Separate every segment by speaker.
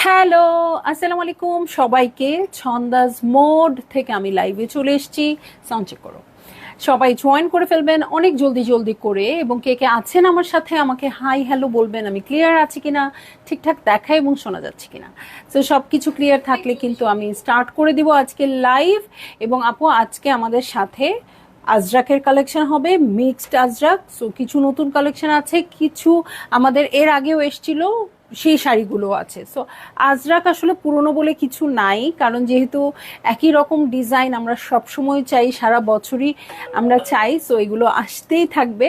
Speaker 1: Hello, আসসালামু আলাইকুম সবাইকে। ছন্দাজ মোড থেকে আমি লাইভে চলে এসেছি। সাউন্ড চেক করো। সবাই জয়েন করে ফেলবেন অনেক জলদি জলদি করে, এবং কে কে আছেন আমার সাথে আমাকে হাই হ্যালো বলবেন। আমি ক্লিয়ার আছি কিনা, ঠিকঠাক দেখা এবং শোনা যাচ্ছে কিনা। তো সব কিছু ক্লিয়ার থাকলে কিন্তু আমি স্টার্ট করে দিব আজকে লাইভ। এবং আপু আজকে আমাদের সাথে আজরাকের কালেকশন হবে, মিক্সড আজরাক। সো কিছু নতুন কালেকশন আছে, কিছু আমাদের এর আগেও এসছিল সেই শাড়িগুলো আছে। সো আজরাক আসলে পুরনো বলে কিছু নাই, কারণ যেহেতু একই রকম ডিজাইন আমরা সবসময় চাই, সারা বছরই আমরা চাই। সো এগুলো আসতেই থাকবে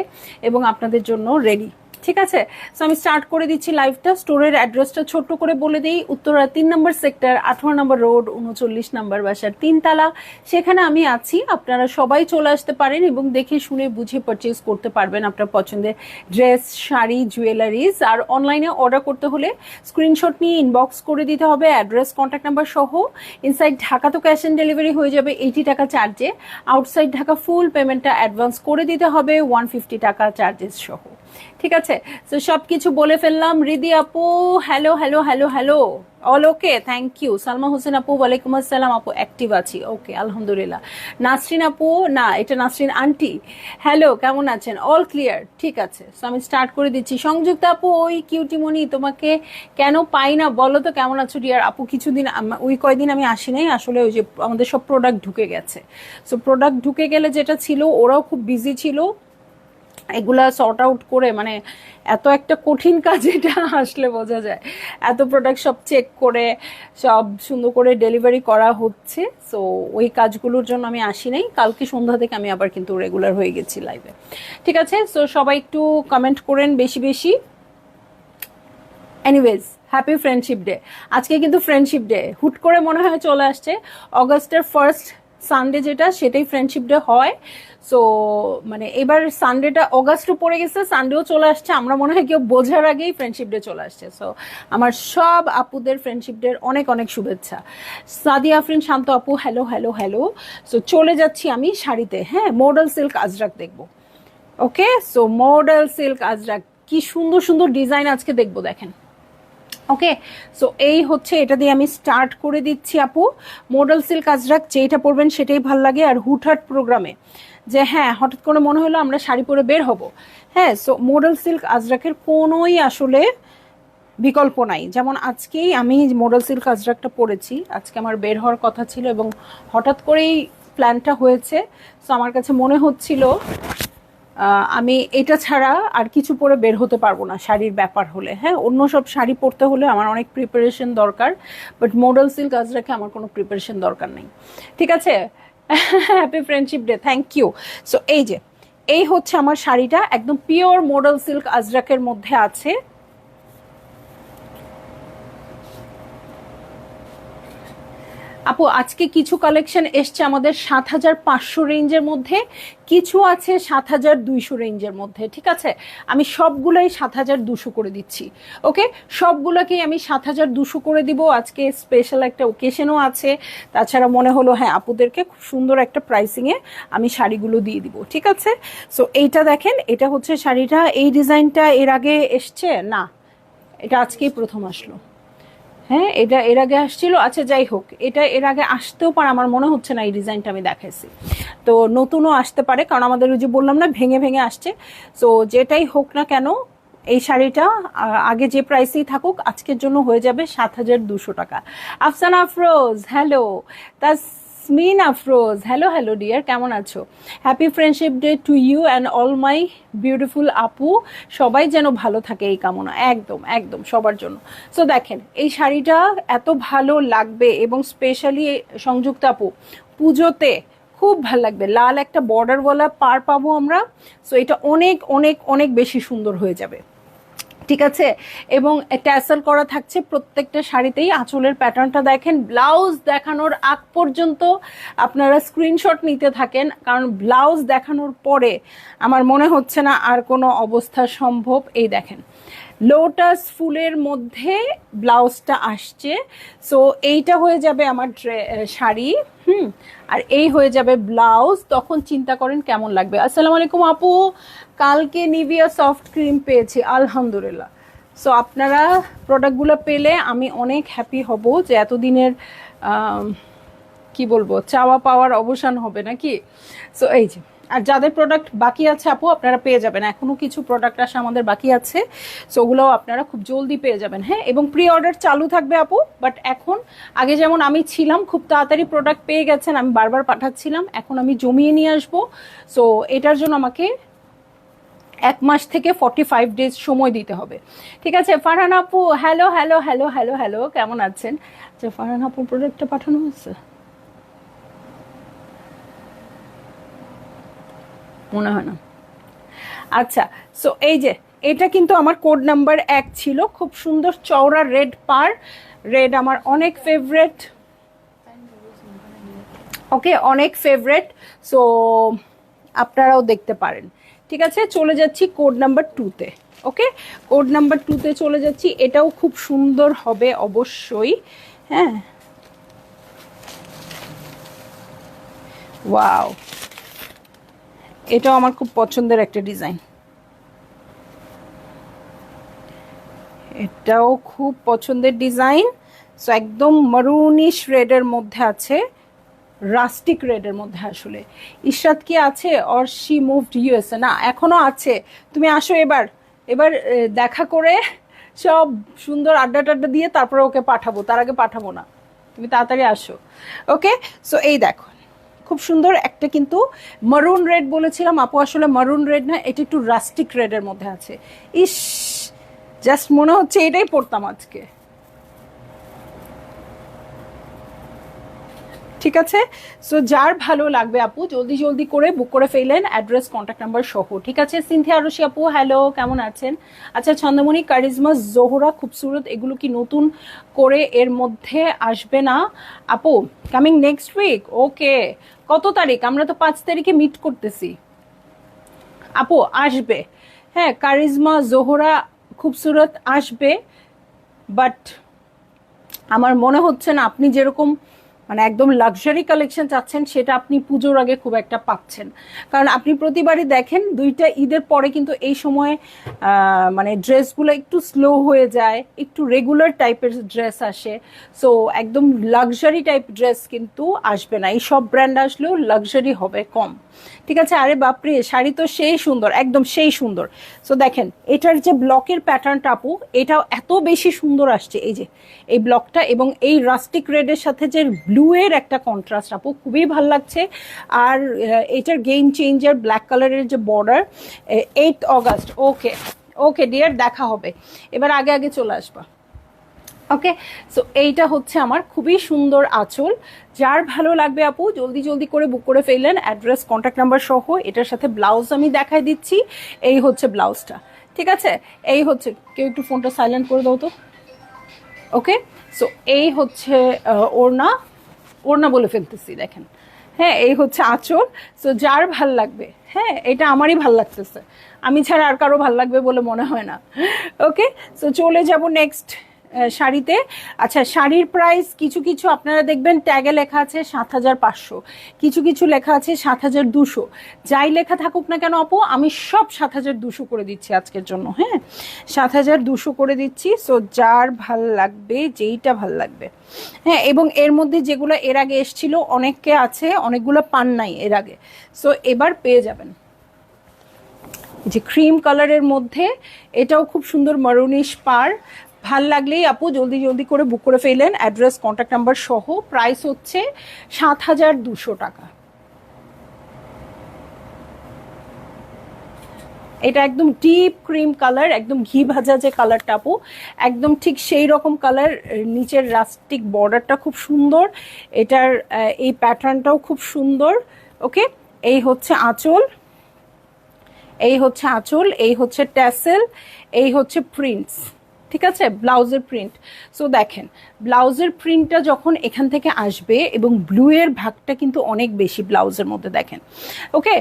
Speaker 1: এবং আপনাদের জন্য রেডি। ঠিক আছে, সো আমি স্টার্ট করে দিচ্ছি লাইভটা। স্টোরের অ্যাড্রেসটা ছোট্ট করে বলে দিই। উত্তরা 3 নম্বর সেক্টর, 18 নম্বর রোড, 39 নম্বর বাসার 3 তলা। সেখানে আমি আছি। আপনারা সবাই চলে আসতে পারেন এবং দেখে শুনে বুঝে পারচেজ করতে পারবেন আপনার পছন্দের ড্রেস, শাড়ি, জুয়েলারিজ। আর অনলাইনে অর্ডার করতে হলে স্ক্রিনশট নিয়ে ইনবক্স করে দিতে হবে, অ্যাড্রেস, কন্ট্যাক্ট নাম্বার সহ। ইনসাইড ঢাকা তো ক্যাশ অন ডেলিভারি হয়ে যাবে 80 টাকা চার্জে। আউটসাইড ঢাকা ফুল পেমেন্টটা অ্যাডভান্স করে দিতে হবে 150 টাকা চার্জেস সহ। ঠিক আছে, তো সব কিছু বলে ফেললাম। রিদি আপু hello hello hello hello, all okay, thank you. Salma Hossain আপু ওয়ালাইকুম আসসালাম আপু, অ্যাক্টিভ আছি, ওকে আলহামদুলিল্লাহ। নাসরিন আপু, না এটা নাসরিন আন্টি, হ্যালো কেমন আছেন, অল ক্লিয়ার, ঠিক আছে। সো আমি স্টার্ট করে দিচ্ছি। সংযুক্ত আপু, ওই কিউটিমনি তোমাকে কেন পাই না বলো তো, কেমন আছো ডিয়ার আপু? কিছুদিন ওই কয়দিন আমি আসি নাই আসলে, ওই যে আমাদের সব প্রোডাক্ট ঢুকে গেছে। সো প্রোডাক্ট ঢুকে গেলে যেটা ছিল, ওরাও খুব বিজি ছিল এগুলা সর্ট আউট করে, মানে এত একটা কঠিন কাজ এটা, আসলে বোঝা যায়। এত প্রোডাক্ট সব চেক করে সব সুন্দর করে ডেলিভারি করা হচ্ছে। সো ওই কাজগুলোর জন্য আমি আসি নাই। কালকে সন্ধ্যা থেকে আমি আবার কিন্তু রেগুলার হয়ে গেছি লাইভে। ঠিক আছে, সো সবাই একটু কমেন্ট করেন বেশি বেশি। Anyways, happy friendship day. আজকে কিন্তু ফ্রেন্ডশিপ ডে হুট করে মনে হয় চলে আসছে। অগস্টের ফার্স্ট সানডে যেটা, সেটাই ফ্রেন্ডশিপ ডে হয়। সো মানে এবার সানডেটা অগাস্টও পড়ে গেছে, সানডেও চলে আসছে। আমরা মনে হয় কেউ বোঝার আগেই ফ্রেন্ডশিপ ডে চলে আসছে। সো আমার সব আপুদের ফ্রেন্ডশিপ ডের অনেক অনেক শুভেচ্ছা। সাদিয়া আফরিন শান্ত আপু হ্যালো হ্যালো হ্যালো। সো চলে যাচ্ছি আমি শাড়িতে। হ্যাঁ, মডেল সিল্ক আজরাক দেখবো। ওকে, সো মডেল সিল্ক আজরাক, কি সুন্দর সুন্দর ডিজাইন আজকে দেখবো, দেখেন। ওকে, সো এই হচ্ছে, এটা দিয়ে আমি স্টার্ট করে দিচ্ছি আপু। মডেল সিল্ক আজরাক, যেটা পরবেন সেটাই ভাল লাগে। আর হুটহাট প্রোগ্রামে যে হ্যাঁ হঠাৎ করে মনে হলো আমরা শাড়ি পরে বের হব, হ্যাঁ, সো মডেল সিল্ক আজরাকের কোনোই আসলে বিকল্প নাই। যেমন আজকেই আমি মডেল সিল্ক আজরাকটা পরেছি, আজকে আমার বের হওয়ার কথা ছিল এবং হঠাৎ করেই প্ল্যানটা হয়েছে। সো আমার কাছে মনে হচ্ছিল আমি এটা ছাড়া আর কিছু পরে বের হতে পারবো না শাড়ির ব্যাপার হলে। হ্যাঁ, অন্য সব শাড়ি পরতে হলে আমার অনেক প্রিপারেশন দরকার, বাট মডেল সিল্ক আজরাকে আমার কোনো প্রিপারেশন দরকার নেই। ঠিক আছে, happy friendship day, thank you. So এই যে, এই হচ্ছে আমার শাড়িটা, একদম পিওর মডেল সিল্ক আজরাকের মধ্যে আছে। আপু আজকে কিছু কালেকশন এসছে আমাদের 7,500 রেঞ্জের মধ্যে, কিছু আছে 7,200 রেঞ্জের মধ্যে। ঠিক আছে, আমি সবগুলোই 7,200 করে দিচ্ছি। ওকে, সবগুলোকেই আমি 7,200 করে দিব। আজকে স্পেশাল একটা ওকেশনও আছে, তাছাড়া মনে হলো হ্যাঁ আপুদেরকে খুব সুন্দর একটা প্রাইসিংয়ে আমি শাড়িগুলো দিয়ে দিব। ঠিক আছে, সো এইটা দেখেন, এটা হচ্ছে শাড়িটা। এই ডিজাইনটা এর আগে এসছে না, এটা আজকেই প্রথম আসলো। হ্যাঁ, এটা এর আগে আসছিল, আচ্ছা যাই হোক, এটা এর আগে আসতেও পারে, আমার মনে হচ্ছে না এই ডিজাইনটা আমি দেখাইছি। তো নতুনও আসতে পারে, কারণ আমাদের ওই যে বললাম না ভেঙে ভেঙে আসছে। সো যেটাই হোক না কেন, এই শাড়িটা আগে যে প্রাইসেই থাকুক আজকের জন্য হয়ে যাবে 7,200 টাকা। Afsana Afroz hello, Tasmin Afroz hello hello dear, কেমন আছো? Happy friendship day to you and all my beautiful আপু। সবাই যেন ভালো থাকে এই কামনা, একদম একদম সবার জন্য। সো দেখেন, এই শাড়িটা এত ভালো লাগবে, এবং স্পেশালি সংযুক্ত আপু পুজোতে খুব ভালো লাগবে। লাল একটা বর্ডারওয়ালা পার পাবো আমরা। সো এটা অনেক অনেক অনেক বেশি সুন্দর হয়ে যাবে। ঠিক আছে, এবং ট্যাসেল করা থাকছে প্রত্যেকটা শাড়িতেই। আঁচলের প্যাটার্নটা দেখেন, ব্লাউজ দেখানোর আগ পর্যন্ত আপনারা স্ক্রিনশট নিতে থাকেন, কারণ ব্লাউজ দেখানোর পরে আমার মনে হচ্ছে না আর কোনো অবস্থা সম্ভব। এই দেখেন, লোটাস ফুলের মধ্যে ব্লাউজটা আসছে। সো এইটা হয়ে যাবে আমার শাড়ি, আর এই হয়ে যাবে ব্লাউজ। তখন চিন্তা করেন কেমন লাগবে। আসসালামু আলাইকুম আপু, কালকে নিভিয়া সফট ক্রিম পেয়েছি আলহামদুলিল্লাহ। সো আপনারা প্রোডাক্টগুলো পেলে আমি অনেক হ্যাপি হব, যে এতদিনের কি বলবো চাওয়া পাওয়ার অবসান হবে নাকি। সো এই যে, আর যাদের প্রোডাক্ট বাকি আছে আপু আপনারা পেয়ে যাবেন, এখনো কিছু প্রোডাক্ট আসা আমাদের বাকি আছে, সো ওগুলোও আপনারা খুব জলদি পেয়ে যাবেন। হ্যাঁ, এবং প্রি অর্ডার চালু থাকবে আপু, বাট এখন আগে যেমন আমি ছিলাম খুব তাড়াতাড়ি প্রোডাক্ট পেয়ে গেছেন, আমি বারবার পাঠাচ্ছিলাম, এখন আমি জমিয়ে নিয়ে আসবো। সো এটার জন্য আমাকে 1 মাস থেকে 45 ডেজ সময় দিতে হবে। ঠিক আছে ফারহান আপু, hello hello hello hello hello, কেমন আছেন? আচ্ছা ফারহান আপুর প্রোডাক্টটা পাঠানো হয়েছে মনে হয় না। আচ্ছা, সো এই যে এটা কিন্তু আমার কোড নাম্বার 1 ছিল, খুব সুন্দর চওড়া রেড পার, রেড আমার অনেক ফেভারেট, ওকে অনেক ফেভারেট। সো আপনারাও দেখতে পারেন। ঠিক আছে, চলে যাচ্ছি কোড নাম্বার 2-তে। ওকে, কোড নাম্বার 2-তে চলে যাচ্ছি, এটাও খুব সুন্দর হবে অবশ্যই। হ্যাঁ, ওয়াও, এটাও আমার খুব পছন্দের একটা ডিজাইন, এটাও খুব পছন্দের ডিজাইন। সো একদম মারুনিশ রেডের মধ্যে আছে, রাস্টিক রেডের মধ্যে। আসলে ইশরাত কি আছে, অর শি মুভড ইউএসএ? না, এখনো আছে। তুমি আসো এবার, এবার দেখা করে সব সুন্দর আড্ডা টাড্ডা দিয়ে তারপরে ওকে পাঠাবো, তার আগে পাঠাবো না, তুমি তাড়াতাড়ি আসো। ওকে, সো এই দেখো খুব সুন্দর একটা, কিন্তু মারুন রেড বলেছিলাম আপু, আসলে মারুন রেড না, এটা একটু রাস্টিক রেডের মধ্যে আছে। ইস, জাস্ট মনে হচ্ছে এটাই পড়তাম আজকে। ঠিক আছে, সো যার ভালো লাগবে আপু জলদি জলদি করে বুক করে ফেলেন, অ্যাড্রেস কন্ট্যাক্ট নাম্বার সহ। ঠিক আছে, সিনথিয়া আরশি আপু হ্যালো, কেমন আছেন? আচ্ছা ছন্দমণি, কারিজমা, জোহরা, খুবসুরত, এগুলো কি নতুন করে এর মধ্যে আসবে না আপু? Coming next week. ওকে, কত তারিখ? আমরা তো 5 তারিখে মিট করতেছি আপু, আসবে। হ্যাঁ, কারিজমা, জোহরা, খুবসুরত আসবে, বাট আমার মনে হচ্ছে না আপনি যেরকম মানে একদম লাক্সারি কালেকশন চাচ্ছেন সেটা আপনি পুজোর আগে খুব একটা পাচ্ছেন, কারণ আপনি প্রতিবারই দেখেন 2টা ঈদের পরে কিন্তু এই সময় মানে ড্রেসগুলো একটু স্লো হয়ে যায়, একটু রেগুলার টাইপের ড্রেস আসে। সো একদম লাক্সারি টাইপ ড্রেস কিন্তু আসবে না, এই সব ব্র্যান্ড আসলেও লাক্সারি হবে কম। ঠিক আছে, আরে বাপরে শাড়ি তো সেই সুন্দর, একদম সেই সুন্দর। সো দেখেন এটার যে ব্লকের প্যাটার্নটা আপু, এটাও এত বেশি সুন্দর আসছে, এই যে এই ব্লকটা এবং এই রাস্টিক রেডের সাথে যে ব্লু এর একটা কন্ট্রাস্ট আপু, খুবই ভাল লাগছে। আর এটার গেম চেঞ্জার ব্ল্যাক কালারের যে বর্ডার, 8 অগাস্ট। ওকে ওকে ডিয়ার, দেখা হবে, এবার আগে আগে চলে আসবা। ওকে, সো এইটা হচ্ছে আমার খুবই সুন্দর আঁচল, যার ভালো লাগবে আপু জলদি জলদি করে বুক করে ফেললেন, অ্যাড্রেস কন্ট্যাক্ট নাম্বার সহ। এটার সাথে ব্লাউজ আমি দেখাই দিচ্ছি, এই হচ্ছে ব্লাউজটা। ঠিক আছে, এই হচ্ছে, কেউ একটু ফোনটা সাইলেন্ট করে দাও তো। ওকে, সো এই হচ্ছে ওড়না, ওড়না বলে ফেলতেছি দেখেন। হ্যাঁ, এই হচ্ছে আঁচল। সো যার ভাল লাগবে, হ্যাঁ এটা আমারই ভাল লাগতেছে, আমি ছাড়া আর কারো ভাল লাগবে বলে মনে হয় না। ওকে, সো চলে যাব নেক্সট শাড়িতে। আচ্ছা, শাড়ির প্রাইস কিছু কিছু আপনারা দেখবেন ট্যাগে লেখা আছে 7,500, কিছু কিছু লেখা আছে 7,200। যাই লেখা থাকুক না কেন আপু, আমি সব 7,200 করে দিচ্ছি আজকের জন্য। হ্যাঁ, 7,200 করে দিচ্ছি। সো যার ভাল লাগবে, যেইটা ভাল লাগবে। হ্যাঁ, এবং এর মধ্যে যেগুলো এর আগে এসছিল অনেকে আছে, অনেকগুলো পান নাই এর আগে, সো এবার পেয়ে যাবেন। যে ক্রিম কালারের মধ্যে এটাও খুব সুন্দর মারুনিশ পার, ভাল লাগলেই আপু জলদি জলদি করে বুক করে ফেলেন, অ্যাড্রেস কন্ট্যাক্ট নাম্বার সহ। প্রাইস হচ্ছে 7,200 টাকা। এটা একদম ডিপ ক্রিম কালার, একদম ঘি ভাজা যে কালারটা আপু, একদম ঠিক সেই রকম কালার। নিচের রাস্টিক বর্ডারটা খুব সুন্দর, এটার এই প্যাটার্নটাও খুব সুন্দর। ওকে, এই হচ্ছে আঁচল, এই হচ্ছে আঁচল, এই হচ্ছে ট্যাসেল, এই হচ্ছে প্রিন্টস। ঠিক আছে, ব্লাউজের প্রিন্ট। সো দেখেন ব্লাউজের প্রিন্টটা যখন এখান থেকে আসবে এবং ব্লু এর ভাগটা কিন্তু অনেক বেশি ব্লাউজের মধ্যে, দেখেন। ওকে,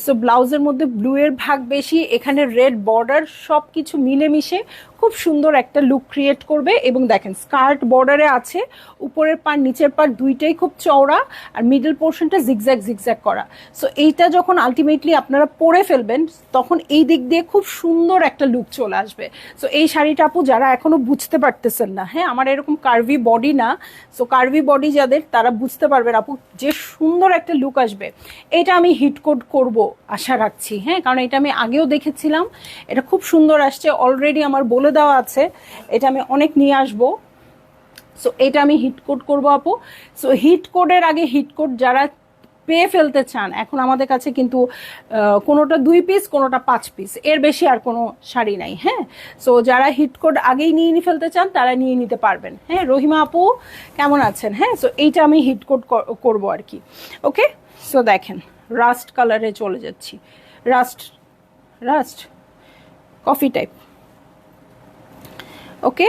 Speaker 1: সো ব্লাউজের মধ্যে ব্লু এর ভাগ বেশি, এখানে রেড বর্ডার, সব কিছু মিলেমিশে খুব সুন্দর একটা লুক ক্রিয়েট করবে। এবং দেখেন স্কার্ট বর্ডারে আছে, উপরের পার নিচের পার দুইটাই খুব চওড়া, আর মিডল পোর্শনটা জিগজ্যাগ জিগজ্যাগ করা। সো এইটা যখন আলটিমেটলি আপনারা পরে ফেলবেন তখন এই দিক দিয়ে খুব সুন্দর একটা লুক চলে আসবে। সো এই শাড়িটা আপু যারা এখনো বুঝতে পারতেছেন না, হ্যাঁ আমার এরকম কার্ভি বডি না, সো কার্ভি বডি যাদের তারা বুঝতে পারবেন আপু যে সুন্দর একটা লুক আসবে। এটা আমি হিট কোড করব আশা রাখছি, হ্যাঁ, কারণ এটা আমি আগেও দেখেছিলাম, এটা খুব সুন্দর আসছে, অলরেডি আমার বলে দেওয়া আছে, এটা আমি অনেক নিয়ে আসবো। সো এটা আমি হিট কোড করবো আপু। সো হিট কোডের আগে হিট কোড যারা পেয়ে ফেলতে চান, এখন আমাদের কাছে কিন্তু কোনোটা 2 পিস কোনোটা 5 পিস, এর বেশি আর কোনো শাড়ি নাই, হ্যাঁ। সো যারা হিট কোড আগেই নিয়ে ফেলতে চান তারা নিয়ে নিতে পারবেন, হ্যাঁ। রহিমা আপু কেমন আছেন? হ্যাঁ, সো এইটা আমি হিট কোড করবো আর কি। ওকে, সো দেখেন রাস্ট কালারে চলে যাচ্ছি, রাস্ট রাস্ট কফি টাইপ। ওকে,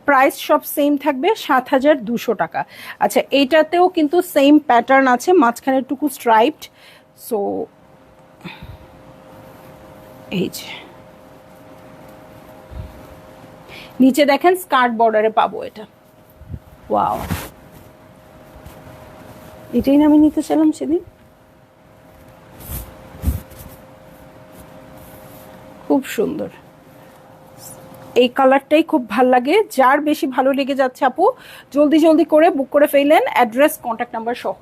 Speaker 1: প্রাইস সব সেম থাকবে 7,200 টাকা। আচ্ছা, এইটাতেও কিন্তু সেম প্যাটার্ন আছে, মাঝখানে টুকু স্ট্রাইপড। সো এই যে নিচে দেখেন স্কার্ট বর্ডারে পাবো এটা। ওয়াও, এটাই না আমি নিতে চাইলাম সেদিন, খুব সুন্দর। এই কালারটাই খুব ভাল লাগে, যার বেশি ভালো লেগে যাচ্ছে আপু জলদি জলদি করে বুক করে ফেলেন, অ্যাড্রেস কন্ট্যাক্ট নাম্বার সহ।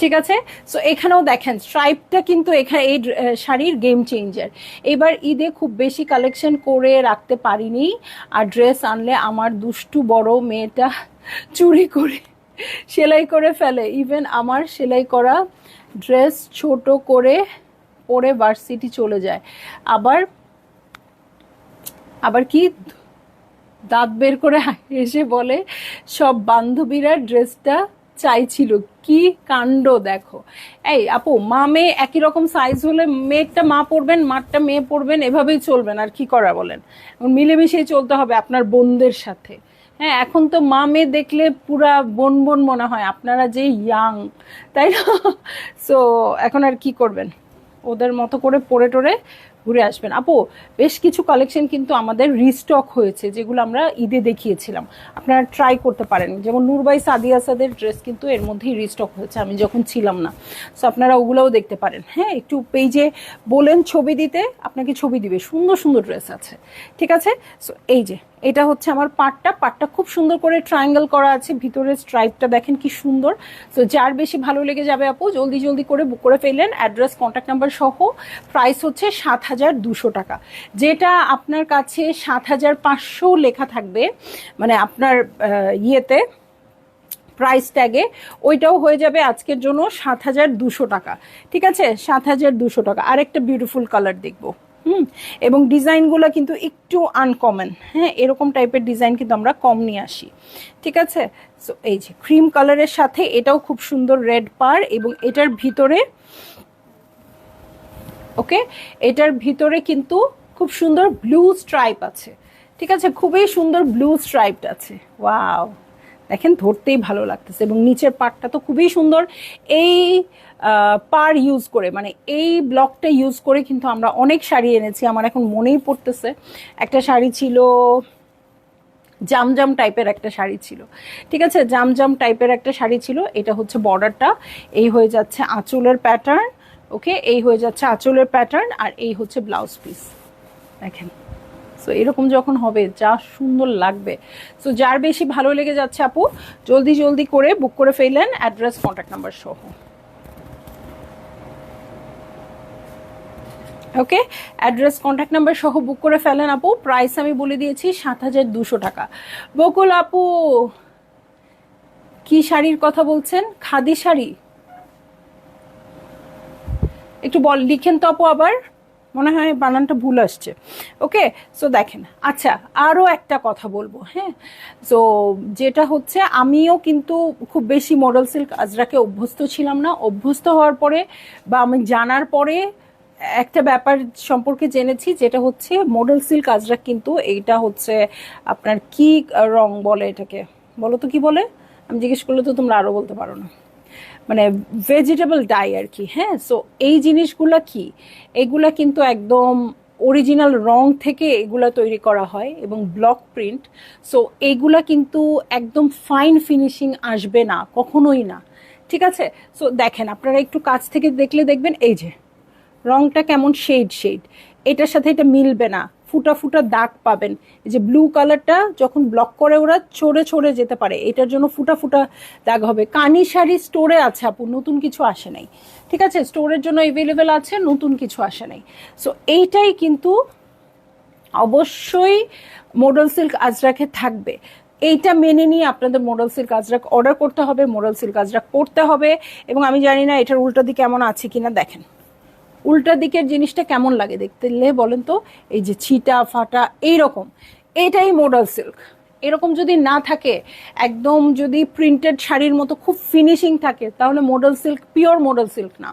Speaker 1: ঠিক আছে, সো এখানেও দেখেন স্ট্রাইপটা কিন্তু এখানে এই শাড়ির গেম চেঞ্জার। এবার ঈদে খুব বেশি কালেকশন করে রাখতে পারিনি, আর ড্রেস আনলে আমার দুষ্টু বড় মেয়েটা চুরি করে সেলাই করে ফেলে। ইভেন আমার সেলাই করা ড্রেস ছোট করে পরে ভার্সিটি চলে যায়। আবার আবার কি দাঁত বের করে এসে বলে সব বান্ধবীরা ড্রেসটা চাইছিল। কি কাণ্ড দেখো! এই আপু মা মেয়ে একই রকম সাইজ হলে মেয়েরটা মা পড়বেন, মারটা মেয়ে পড়বেন, এভাবেই চলবেন, আর কি করা বলেন। মিলেমিশেই চলতে হবে আপনার বোনদের সাথে। হ্যাঁ, এখন তো মা মেয়ে দেখলে পুরা বোন বোন মনে হয়, আপনারা যে ইয়াং, তাই না? সো এখন আর কি করবেন, ওদের মতো করে পড়ে টোরে ঘুরে আসবেন। আপু বেশ কিছু কালেকশন কিন্তু আমাদের রিস্টক হয়েছে, যেগুলো আমরা ঈদে দেখিয়েছিলাম, আপনারা ট্রাই করতে পারেন। যেমন নূরবাই সাদিয়া আসাদের ড্রেস কিন্তু এর মধ্যেই রিস্টক হয়েছে, আমি যখন ছিলাম না। সো আপনারা ওগুলোও দেখতে পারেন। হ্যাঁ, একটু পেজে বলেন ছবি দিতে, আপনাকে ছবি দিবে, সুন্দর সুন্দর ড্রেস আছে। ঠিক আছে, সো এই যে এটা হচ্ছে আমার পাটটা খুব সুন্দর করে ট্রায়াঙ্গেল করা আছে, ভিতরে স্ট্রাইপটা দেখেন কি সুন্দর। সো যার বেশি ভালো লেগে যাবে আপু জলদি জলদি করে বুক করে ফেললেন, অ্যাড্রেস কন্ট্যাক্ট নাম্বার সহ। প্রাইস হচ্ছে 7,200 টাকা। যেটা আপনার কাছে 7,500 লেখা থাকবে, মানে আপনার ইয়েতে প্রাইস ট্যাগে, ওইটাও হয়ে যাবে আজকের জন্য 7,200 টাকা। ঠিক আছে, 7,200 টাকা। আরেকটা বিউটিফুল কালার দেখবো। এবং ডিজাইনগুলো কিন্তু একটু আনকমন, হ্যাঁ, এরকম টাইপের ডিজাইন কিন্তু আমরা কম নিয়ে আসি। ঠিক আছে, সো এই যে ক্রিম কালারের সাথে এটাও খুব সুন্দর রেড পার, এবং এটার ভিতরে, ওকে, এটার ভিতরে কিন্তু খুব সুন্দর ব্লু স্ট্রাইপ আছে। ঠিক আছে, খুবই সুন্দর ব্লু স্ট্রাইপ আছে। ওয়াও, দেখেন ধরতেই ভালো লাগতেছে, এবং নিচের পার্টটা তো খুবই সুন্দর। এই পার ইউজ করে, মানে এই ব্লকটা ইউজ করে কিন্তু আমরা অনেক শাড়ি এনেছি। আমার এখন মনেই পড়তেছে, একটা শাড়ি ছিল জামজাম টাইপের একটা শাড়ি ছিল। ঠিক আছে, জামজাম টাইপের একটা শাড়ি ছিল। এটা হচ্ছে বর্ডারটা, এই হয়ে যাচ্ছে আঁচলের প্যাটার্ন। ওকে, এই হয়ে যাচ্ছে আঁচলের প্যাটার্ন, আর এই হচ্ছে ব্লাউজ পিস, দেখেন। সো এরকম যখন হবে যা সুন্দর লাগবে। সো যার বেশি ভালো লেগে যাচ্ছে আপু জলদি জলদি করে বুক করে ফেললেন, অ্যাড্রেস কন্ট্যাক্ট নাম্বার সহ। ওকে, অ্যাড্রেস কন্ট্যাক্ট নাম্বার সহ বুক করে ফেলেন আপু। প্রাইস আমি বলে দিয়েছি 7,200 টাকা। বকুল আপু কি শাড়ির কথা বলছেন? খাদি শাড়ি একটু লিখেন তো আপু, আবার মনে হয় বানানটা ভুল আসছে। ওকে, সো দেখেন, আচ্ছা আরও একটা কথা বলবো, হ্যাঁ। সো যেটা হচ্ছে, আমিও কিন্তু খুব বেশি মডেল সিল্ক আজরাকে অভ্যস্ত ছিলাম না। অভ্যস্ত হওয়ার পরে বা আমি জানার পরে একটা ব্যাপার সম্পর্কে জেনেছি, যেটা হচ্ছে মডেল সিল্ক আজরাক কিন্তু এইটা হচ্ছে আপনার কি রং বলে এটাকে, বলো তো কি বলে, আমি জিজ্ঞেস করলে তো তোমরা আরো বলতে পারো না, মানে ভেজিটেবল ডাই আর কি। হ্যাঁ, সো এই জিনিসগুলা কি, এগুলা কিন্তু একদম অরিজিনাল রং থেকে এগুলা তৈরি করা হয় এবং ব্লক প্রিন্ট। সো এইগুলা কিন্তু একদম ফাইন ফিনিশিং আসবে না, কখনোই না। ঠিক আছে, সো দেখেন আপনারা একটু কাছ থেকে দেখলে দেখবেন এই যে রংটা কেমন শেড শেড, এটার সাথে এটা মিলবে না, ফুটা ফুটা দাগ পাবেন। এই যে ব্লু কালারটা যখন ব্লক করে ওরা ছড়ে ছড়ে যেতে পারে, এটার জন্য ফুটা ফুটা দাগ হবে। কানি শাড়ি স্টোরে আছে আপু, নতুন কিছু আসে নাই। ঠিক আছে, স্টোরের জন্য এভেলেবেল আছে, নতুন কিছু আসে নাই। সো এইটাই কিন্তু অবশ্যই মডেল সিল্ক আজরাকে থাকবে। এইটা মেনে নিয়ে আপনাদের মডেল সিল্ক আজরাক অর্ডার করতে হবে, মডেল সিল্ক আজরাক পরতে হবে। এবং আমি জানি না এটার উল্টা দিকে এমন আছে কিনা, দেখেন উল্টা দিকের জিনিসটা কেমন লাগে দেখতে বলেন তো, এই যে ছিটা ফাটা এইরকম, এটাই মডেল সিল্ক। এরকম যদি না থাকে, একদম যদি প্রিন্টেড শাড়ির মতো খুব ফিনিশিং থাকে, তাহলে model silk pure model silk না।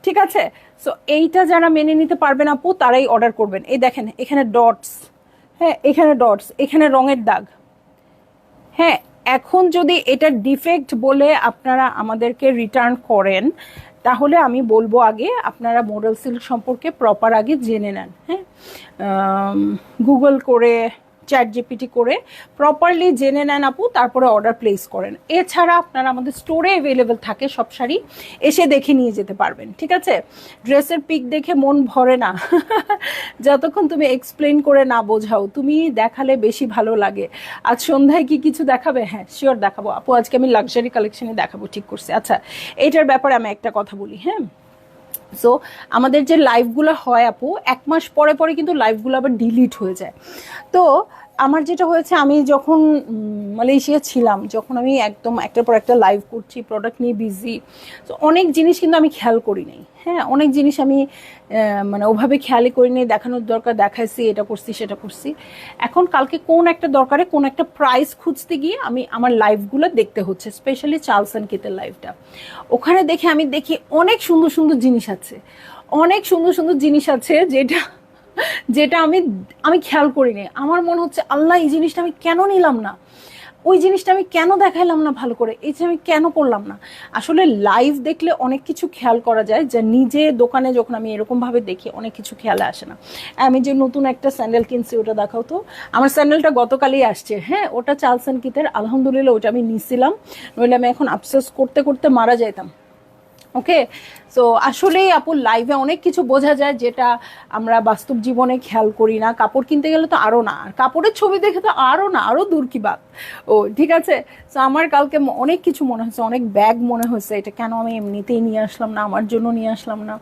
Speaker 1: ঠিক আছে, সো এইটা যারা মেনে নিতে পারবেন আপু, তারাই অর্ডার করবেন। এই দেখেন এখানে ডটস, হ্যাঁ এখানে ডটস, এখানে রঙের দাগ। হ্যাঁ, এখন যদি এটা ডিফেক্ট বলে আপনারা আমাদেরকে রিটার্ন করেন, তাহলে আমি বলবো আগে আপনারা মডেল সিল্ক সম্পর্কে প্রপার আগে জেনে নেন। হ্যাঁ, গুগল করে চ্যাট জিপিটি করে প্রপারলি জেনে নেন আপু, তারপরে অর্ডার প্লেস করেন। এছাড়া আপনারা আমাদের স্টোরে অ্যাভেলেবেল থাকে সব শাড়ি, এসে দেখে নিয়ে যেতে পারবেন। ঠিক আছে, ড্রেসের পিক দেখে মন ভরে না যতক্ষণ তুমি এক্সপ্লেন করে না বোঝাও, তুমি দেখালে বেশি ভালো লাগে। আজ সন্ধ্যায় কি কিছু দেখাবে? হ্যাঁ শিওর দেখাবো আপু, আজকে আমি লাক্সারি কালেকশনে দেখাবো, ঠিক করছি। আচ্ছা, এইটার ব্যাপারে আমি একটা কথা বলি। হ্যাঁ, সো আমাদের যে লাইভগুলো হয় আপু, 1 মাস পরে পরে কিন্তু লাইভগুলো আবার ডিলিট হয়ে যায়। তো আমার যেটা হয়েছে, আমি যখন মালয়েশিয়া ছিলাম, যখন আমি একদম একটার পর একটা লাইভ করছি, প্রোডাক্ট নিয়ে বিজি, তো অনেক জিনিস কিন্তু আমি খেয়াল করি নাই। হ্যাঁ, অনেক জিনিস আমি মানে ওভাবে খেয়ালই করি নাই, দেখানোর দরকার দেখাইছি, এটা করছি সেটা করছি। এখন কালকে কোন একটা দরকারে কোন একটা প্রাইস খুঁজতে গিয়ে আমি আমার লাইভগুলো দেখতে হচ্ছে, স্পেশালি চার্লস অ্যান্ড কিথের লাইভটা। ওখানে দেখে আমি দেখি অনেক সুন্দর সুন্দর জিনিস আছে, অনেক সুন্দর সুন্দর জিনিস আছে, যেটা যেটা আমি আমি খেয়াল করিনি। আমার মনে হচ্ছে আল্লাহ, এই জিনিসটা আমি কেন নিলাম না, ওই জিনিসটা আমি কেন দেখাইলাম না ভালো করে, এই যে আমি কেন করলাম না। আসলে লাইভ দেখলে অনেক কিছু খেয়াল করা যায়, যা নিজে দোকানে যখন আমি এরকম ভাবে দেখি অনেক কিছু খেয়ালে আসে না। আমি যে নতুন একটা স্যান্ডেল কিনছি, ওটা দেখাও তো। আমার স্যান্ডেলটা গতকালই আসছে। হ্যাঁ, ওটা চার্লস অ্যান্ড কিথের, আলহামদুলিল্লাহ ওটা আমি নিছিলাম, নইলে আমি এখন আফসোস করতে করতে মারা যাইতাম। ওকে, সো আসলেই আপু লাইভে অনেক কিছু বোঝা যায়, যেটা আমরা বাস্তব জীবনে খেয়াল করি না। কাপড় কিনতে গেলে তো আরও না, আর কাপড়ের ছবি দেখে তো আরও না, আরও দূর কি বাত। ও ঠিক আছে, সো আমার কালকে অনেক কিছু মনে হয়েছে, অনেক ব্যাগ মনে হয়েছে, এটা কেন আমি এমনিতেই নিয়ে আসলাম না, আমার জন্য নিয়ে আসলাম না।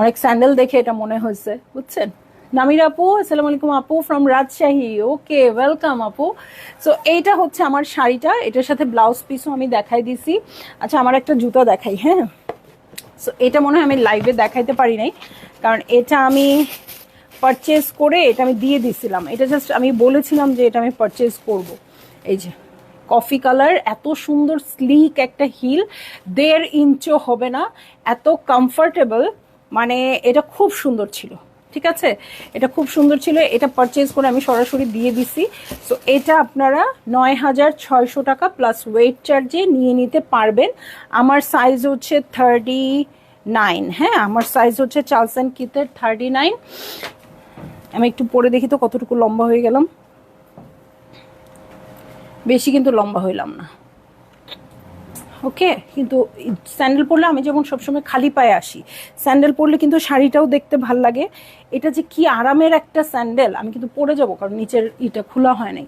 Speaker 1: অনেক স্যান্ডেল দেখে এটা মনে হয়েছে, বুঝছেন। নামির আপু, আসসালামু আলাইকুম আপু ফ্রম রাজশাহী, ওকে ওয়েলকাম আপু। সো এইটা হচ্ছে আমার শাড়িটা, এটার সাথে ব্লাউজ পিসও আমি দেখাই দিছি। আচ্ছা, আমার একটা জুতা দেখাই। হ্যাঁ, সো এটা মনে হয় আমি লাইভে দেখাইতে পারি নাই, কারণ এটা আমি পারচেজ করে এটা আমি দিয়ে দিছিলাম। এটা জাস্ট আমি বলেছিলাম যে এটা আমি পারচেজ করব। এই যে কফি কালার, এত সুন্দর স্লিক একটা হিল, 1.5 ইঞ্চও হবে না, এত কমফোর্টেবল, মানে এটা খুব সুন্দর ছিল। ঠিক আছে, এটা খুব সুন্দর ছিল, এটা পারচেজ করে আমি সরাসরি দিয়ে দিছি। সো এটা আপনারা 9,600 টাকা প্লাস ওয়েট চার্জে নিয়ে নিতে পারবেন। আমার সাইজ হচ্ছে 39। হ্যাঁ, আমার সাইজ হচ্ছে চার্লস অ্যান্ড কিথের 39। আমি একটু পরে দেখি তো কতটুকু লম্বা হয়ে গেলাম, বেশি কিন্তু লম্বা হইলাম না। ওকে, কিন্তু স্যান্ডেল পরলে, আমি যেমন সবসময় খালি পায়ে আসি, স্যান্ডেল পরলে কিন্তু শাড়িটাও দেখতে ভাল লাগে। এটা যে কি আরামের একটা স্যান্ডেল, আমি কিন্তু পরে যাব, কারণ নিচের ইটা খোলা হয় নাই।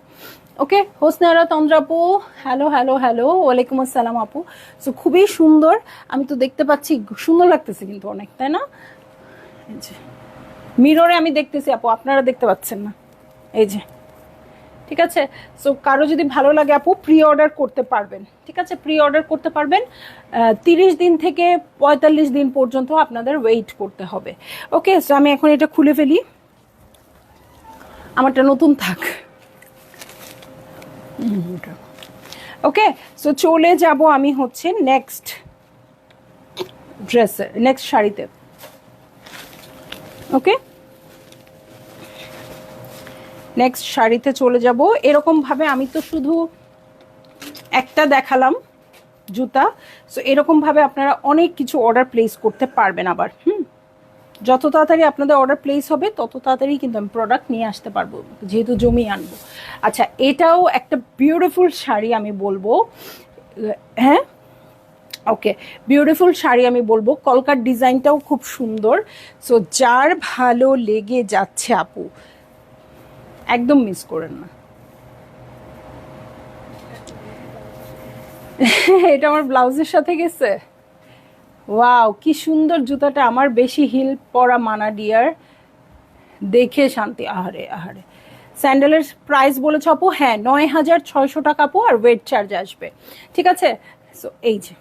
Speaker 1: ওকে, হোসনারা তন্দ্রা আপু, হ্যালো হ্যালো হ্যালো, ওয়ালাইকুম আসসালাম আপু। সো খুবই সুন্দর, আমি তো দেখতে পাচ্ছি, সুন্দর লাগতেছে কিন্তু অনেক, তাই না? এই যে মিররে আমি দেখতেছি আপু, আপনারা দেখতে পাচ্ছেন না। এই যে, ঠিক আছে। সো কারো যদি ভালো লাগে আপু, প্রি অর্ডার করতে পারবেন। ঠিক আছে, প্রি অর্ডার করতে পারবেন। 30 দিন থেকে 45 দিন পর্যন্ত আপনাদের ওয়েট করতে হবে। ওকে, সো আমি এখন এটা খুলে ফেলি, আমারটা নতুন থাক। ওকে, সো চলে যাব আমি হচ্ছে নেক্সট ড্রেসে, নেক্সট শাড়িতে। ওকে, নেক্সট শাড়িতে চলে যাব। এরকম ভাবে আমি তো শুধু একটা দেখালাম জুতা, সো এরকম ভাবে আপনারা অনেক কিছু অর্ডার প্লেস করতে পারবেন আবার। যত তাড়াতাড়ি আপনাদের অর্ডার প্লেস হবে তত তাড়াতাড়ি কিন্তু আমি প্রোডাক্ট নিয়ে আসতে পারবো, যেহেতু জমি আনবো। আচ্ছা, এটাও একটা বিউটিফুল শাড়ি আমি বলবো। হ্যাঁ, ওকে, বিউটিফুল শাড়ি আমি বলবো। কলকার ডিজাইনটাও খুব সুন্দর। সো যার ভালো লেগে যাচ্ছে আপু, একদম মিস করেন না। এটা আমার ব্লাউজের সাথে গেছে। ওয়াও, কি সুন্দর জুতাটা। আমার বেশি হিল পরা মানা ডিয়ার, দেখে শান্তি। আহারে আহারে। স্যান্ডেলের প্রাইস বলেছ আপু? হ্যাঁ, 9600 টাকা আপু, আর ওয়েট চার্জ আসবে। ঠিক আছে। সো এই যে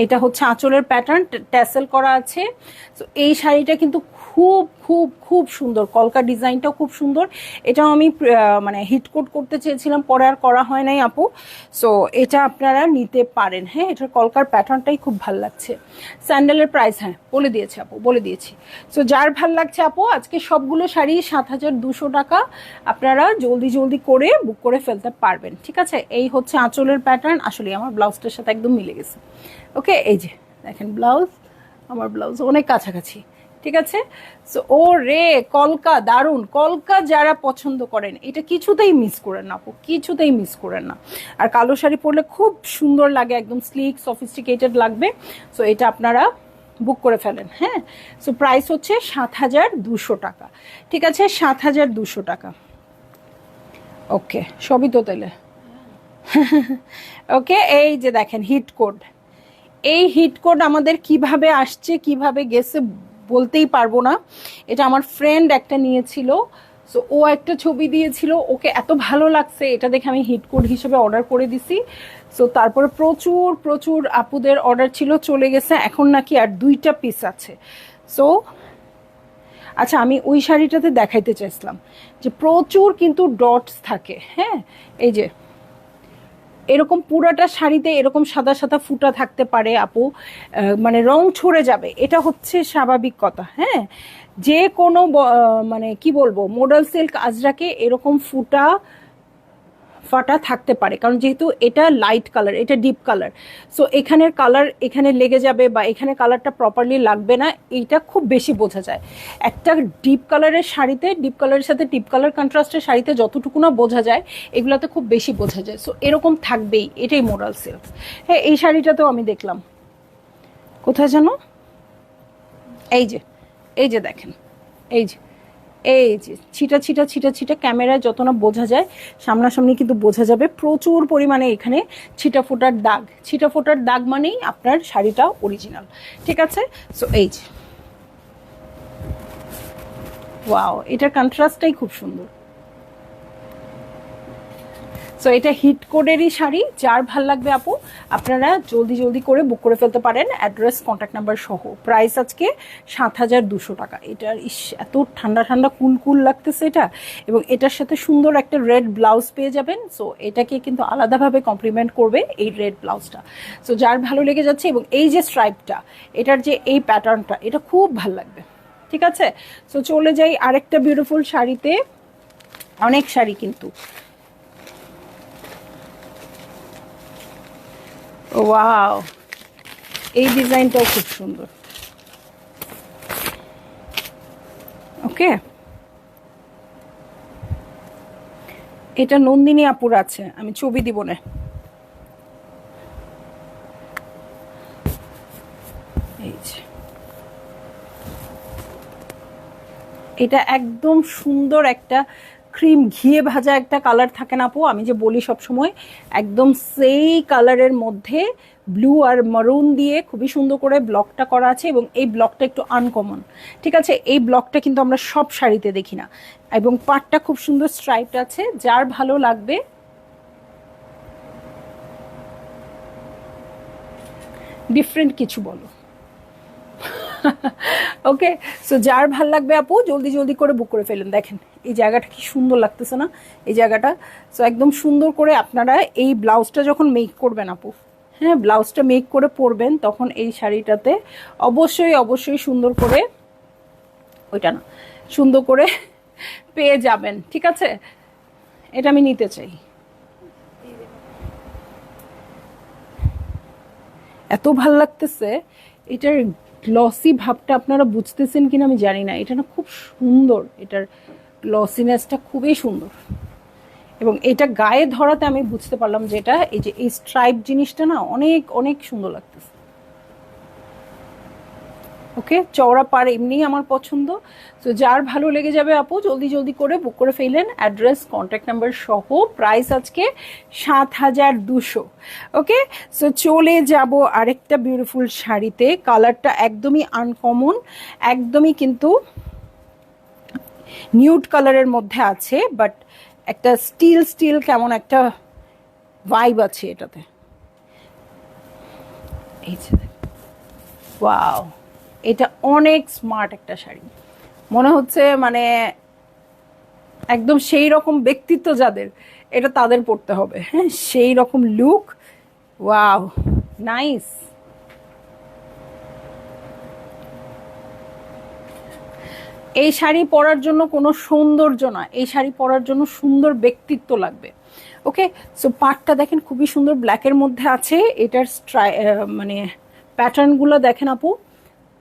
Speaker 1: এটা হচ্ছে আঁচলের প্যাটার্ন, ট্যাসেল করা আছে। সো এই শাড়িটা কিন্তু খুব খুব খুব সুন্দর, কলকা ডিজাইনটাও খুব সুন্দর। এটাও আমি মানে হিটকোট করতে চেয়েছিলাম, পরে আর করা হয় নাই আপু। সো এটা আপনারা নিতে পারেন। হ্যাঁ, এটার কলকার প্যাটার্নটাই খুব ভাল লাগছে। স্যান্ডেলের প্রাইস হ্যাঁ বলে দিয়েছি আপু, বলে দিয়েছি। সো যার ভাল লাগছে আপু, আজকে সবগুলো শাড়ি 7200 টাকা। আপনারা জলদি জলদি করে বুক করে ফেলতে পারবেন। ঠিক আছে, এই হচ্ছে আঁচলের প্যাটার্ন। আসলে আমার ব্লাউজটার সাথে একদম মিলে গেছে। ওকে, এই যে দেখেন ব্লাউজ, আমার ব্লাউজ অনেক কাছাকাছি। ঠিক আছে। সো ও রে, কলকা দারুণ। কলকা যারা পছন্দ করেন এটা কিছুতেই মিস করেন না আপু, কিছুতেই মিস করেন না। আর কালো শাড়ি পরলে খুব সুন্দর লাগে, একদম স্লিক সফিস্টিকেটেড লাগবে। সো এটা আপনারা বুক করে ফেলেন। হ্যাঁ, সো প্রাইস হচ্ছে 7200 টাকা। ঠিক আছে, 7200 টাকা। ওকে, সবই তো তাইলে। ওকে, এই যে দেখেন হিট কোড। এই হিট কোড আমাদের কিভাবে আসছে কিভাবে গেছে বলতেই পারবো না। এটা আমার ফ্রেন্ড একটা নিয়েছিল। সো ও একটা ছবি দিয়েছিল, ওকে এত ভালো লাগছে এটা দেখে আমি হিট কোড হিসেবে অর্ডার করে দিছি। সো তারপরে প্রচুর প্রচুর আপুদের অর্ডার ছিল, চলে গেছে। এখন নাকি আর 2টা পিস আছে। সো আচ্ছা, আমি ওই শাড়িটাতে দেখাইতে চাইছিলাম যে প্রচুর কিন্তু ডটস থাকে। হ্যাঁ, এই যে এরকম পুরাটা শাড়িতে এরকম সাদা সাদা ফুটা থাকতে পারে আপু, মানে রং ছড়ে যাবে, এটা হচ্ছে স্বাভাবিক কথা। হ্যাঁ, যে কোনো মানে কি বলবো, মডেল সিল্ক আজরাকে এরকম ফুটা ফাটা থাকতে পারে, কারণ যেহেতু এটা লাইট কালার, এটা ডিপ কালার। সো এখানের কালার এখানে লেগে যাবে বা এখানে কালারটা প্রপারলি লাগবে না, এইটা খুব বেশি বোঝা যায়। একটা ডিপ কালারের শাড়িতে, ডিপ কালারের সাথে ডিপ কালার কন্ট্রাস্টের শাড়িতে যতটুকু না বোঝা যায়, এগুলোতে খুব বেশি বোঝা যায়। সো এরকম থাকবেই, এটাই মোরাল সিল্ক। হ্যাঁ, এই শাড়িটাতেও আমি দেখলাম কোথায় যেন, এই যে, এই যে দেখেন, এই যে, এই যে ছিটা ছিটা ছিটা ছিটা, ক্যামেরায় যত না বোঝা যায়, সামনাসামনি কিন্তু বোঝা যাবে প্রচুর পরিমাণে এখানে ছিটা ফোটার দাগ। ছিটা ফোটার দাগ মানেই আপনার শাড়িটা অরিজিনাল। ঠিক আছে। সো এই যে ওয়াও, এটার কন্ট্রাস্টটাই খুব সুন্দর। সো এটা হিট কোডেরই শাড়ি। যার ভাল লাগবে আপু, আপনারা জলদি জলদি করে বুক করে ফেলতে পারেন, অ্যাড্রেস কন্ট্যাক্ট নাম্বার সহ। প্রাইস আজকে 7200 টাকা। এটার ইস, এত ঠান্ডা ঠান্ডা কুল কুল লাগতেছে এটা। এবং এটার সাথে সুন্দর একটা রেড ব্লাউজ পেয়ে যাবেন। সো এটাকে কিন্তু আলাদাভাবে কমপ্লিমেন্ট করবে এই রেড ব্লাউজটা। সো যার ভালো লেগে যাচ্ছে, এবং এই যে স্ট্রাইপটা, এটার যে এই প্যাটার্নটা, এটা খুব ভাল লাগবে। ঠিক আছে। সো চলে যাই আরেকটা বিউটিফুল শাড়িতে। অনেক শাড়ি কিন্তু, ওয়াও, এই ডিজাইনটাও খুব সুন্দর। ওকে, এটা নন্দিনী আপুর আছে, আমি ছবি দিব না। এই যে এটা একদম সুন্দর একটা ক্রিম ঘিয়ে ভাজা একটা কালার থাকে না আপু, আমি যে বলি সব সময়, একদম সেই কালারের মধ্যে ব্লু আর মারুন দিয়ে খুবই সুন্দর করে ব্লকটা করা আছে। এবং এই ব্লকটা একটু আনকমন। ঠিক আছে, এই ব্লকটা কিন্তু আমরা সব শাড়িতে দেখি না। এবং পাটটা খুব সুন্দর স্ট্রাইপড আছে। যার ভালো লাগবে, ডিফারেন্ট কিছু বলো। ওকে, সো যার ভাল লাগবে আপু জলদি জলদি করে বুক করে ফেলেন। দেখেন এই জায়গাটা কি সুন্দর লাগতেছে না, এই জায়গাটা। সো একদম সুন্দর করে আপনারা এই ব্লাউজটা যখন মেক করবেন আপু, হ্যাঁ ব্লাউজটা মেক করে পরবেন, তখন এই শাড়িটাতে অবশ্যই অবশ্যই সুন্দর করে ওইটা না, সুন্দর করে পেয়ে যাবেন, ঠিক আছে? এটা আমি নিতে চাই। এত ভাল লাগতেছে এটার গ্লসি ভাবটা, আপনারা বুঝতেছেন কিনা আমি জানি না, এটা না খুব সুন্দর, এটার গ্লসিনেসটা খুবই সুন্দর। এবং এটা গায়ে ধরাতে আমি বুঝতে পারলাম যে এটা এই যে এই স্ট্রাইপ জিনিসটা না অনেক অনেক সুন্দর লাগতেছে। ওকে, চওড়া পার এমনি আমার পছন্দ। তো যার ভালো লেগে যাবে আপু জলদি জলদি করে বুক করে ফেলেন, অ্যাড্রেস কন্ট্যাক্ট নাম্বার সহ। প্রাইস আজকে 7,200। ওকে, সো চলে যাব আরেকটা বিউটিফুল শাড়িতে। কালারটা একদমই আনকমন, একদমই কিন্তু নিউড কালারের মধ্যে আছে, বাট একটা স্টিল স্টিল কেমন একটা ভাইব আছে এটাতে। এই যে ওয়াও, এটা অনেক স্মার্ট একটা শাড়ি, মনে হচ্ছে মানে একদম সেই রকম ব্যক্তিত্ব যাদের, এটা তাদের পড়তে হবে। হ্যাঁ, সেই রকম লুক। Wow, nice. এই শাড়ি পরার জন্য কোনো সৌন্দর্য না, এই শাড়ি পরার জন্য সুন্দর ব্যক্তিত্ব লাগবে। ওকে, সো পাটটা দেখেন খুবই সুন্দর, ব্ল্যাকের মধ্যে আছে। এটার মানে প্যাটার্নগুলো দেখেন আপু,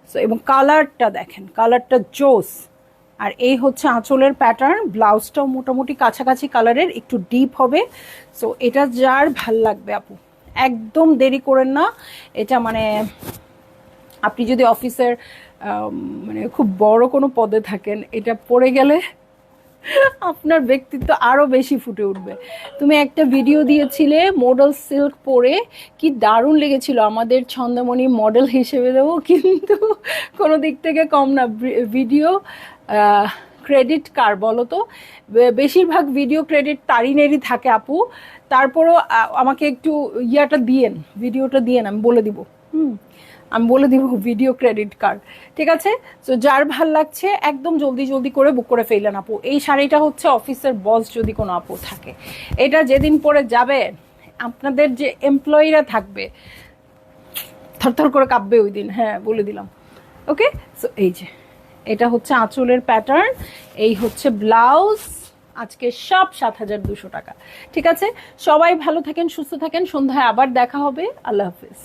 Speaker 1: সো এবং কালারটা দেখেন, কালারটা জোস। আর এই হচ্ছে আঁচলের প্যাটার্ন, ব্লাউজটাও মোটামুটি কাছাকাছি কালারের, একটু ডিপ হবে। সো এটা যার ভাল লাগবে আপু, একদম দেরি করেন না। এটা মানে আপনি যদি অফিসের মানে খুব বড় কোনো পদে থাকেন, এটা পড়ে গেলে আপনার ব্যক্তিত্ব আরো বেশি ফুটে উঠবে। তুমি একটা ভিডিও দিয়েছিলে মডেল সিল্ক পরে, কি দারুণ লেগেছিল। আমাদের ছন্দমণি মডেল হিসেবে দেবো, কিন্তু কোনো দিক থেকে কম না। ভিডিও ক্রেডিট কার বলো তো? বেশিরভাগ ভিডিও ক্রেডিট তারিনেরই থাকে আপু। তারপরও আমাকে একটু ইয়াটা দিয়েন, ভিডিওটা দিয়েন, আমি বলে দিব। আমি বলে দিব ভিডিও ক্রেডিট কার্ড, ঠিক আছে? তো যার ভাল লাগছে একদম জলদি জলদি করে বুক করে ফেললেন আপু। এই শাড়িটা হচ্ছে অফিসের বস যদি কোনো আপু থাকে, এটা যেদিন পরে যাবে আপনাদের যে এমপ্লয়িরা থাকবে থরথর করে কাঁপবে ওই দিন, হ্যাঁ বলে দিলাম। ওকে, সো এই যে এটা হচ্ছে আঁচলের প্যাটার্ন, এই হচ্ছে ব্লাউজ। আজকে সব 7,200 টাকা, ঠিক আছে? সবাই ভালো থাকেন, সুস্থ থাকেন, সন্ধ্যায় আবার দেখা হবে। আল্লাহ হাফিজ।